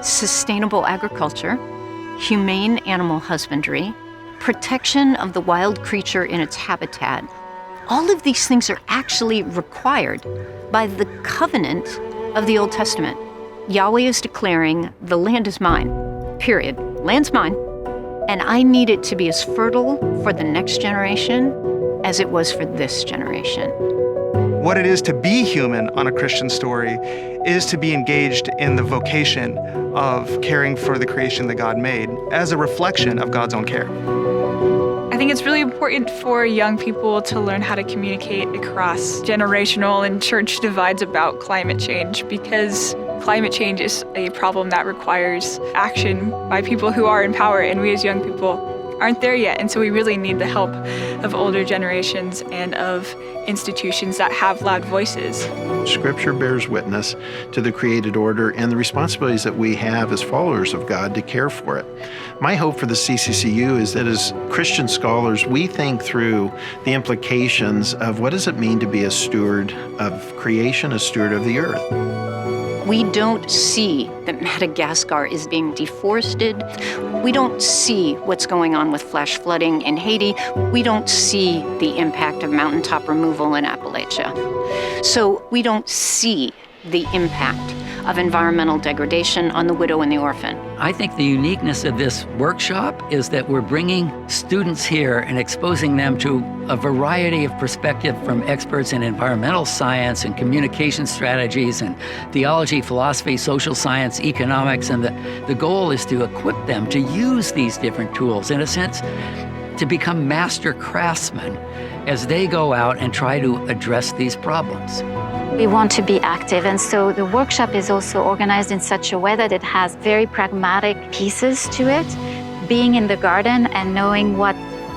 sustainable agriculture, humane animal husbandry, protection of the wild creature in its habitat. All of these things are actually required by the covenant of the Old Testament. Yahweh is declaring, the land is mine, period. Land's mine, and I need it to be as fertile for the next generation as it was for this generation. What it is to be human on a Christian story is to be engaged in the vocation of caring for the creation that God made as a reflection of God's own care. I think it's really important for young people to learn how to communicate across generational and church divides about climate change, because climate change is a problem that requires action by people who are in power, and we as young people aren't there yet. And so we really need the help of older generations and of institutions that have loud voices. Scripture bears witness to the created order and the responsibilities that we have as followers of God to care for it. My hope for the CCCU is that as Christian scholars, we think through the implications of what does it mean to be a steward of creation, a steward of the earth. We don't see that Madagascar is being deforested. We don't see what's going on with flash flooding in Haiti. We don't see the impact of mountaintop removal in Appalachia. So we don't see the impact of environmental degradation on the widow and the orphan. I think the uniqueness of this workshop is that we're bringing students here and exposing them to a variety of perspective from experts in environmental science and communication strategies and theology, philosophy, social science, economics, and the goal is to equip them to use these different tools, in a sense, to become master craftsmen as they go out and try to address these problems. We want to be active, and so the workshop is also organized in such a way that it has very pragmatic pieces to it. Being in the garden and knowing what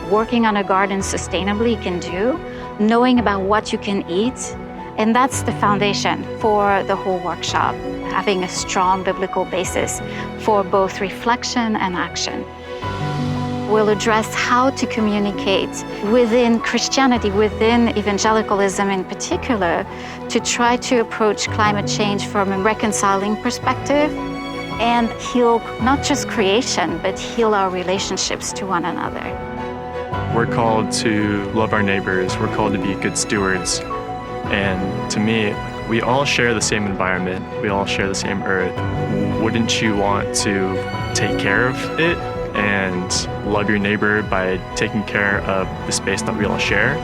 working on a garden sustainably can do, knowing about what you can eat, and that's the foundation for the whole workshop, having a strong biblical basis for both reflection and action. We'll address how to communicate within Christianity, within evangelicalism in particular, to try to approach climate change from a reconciling perspective and heal not just creation, but heal our relationships to one another. We're called to love our neighbors. We're called to be good stewards. And to me, we all share the same environment. We all share the same earth. Wouldn't you want to take care of it and love your neighbor by taking care of the space that we all share?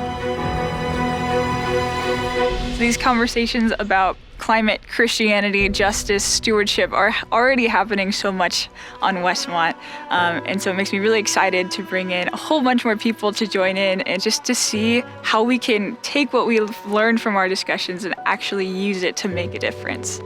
These conversations about climate, Christianity, justice, stewardship are already happening so much on Westmont. And so it makes me really excited to bring in a whole bunch more people to join in and just to see how we can take what we've learned from our discussions and actually use it to make a difference.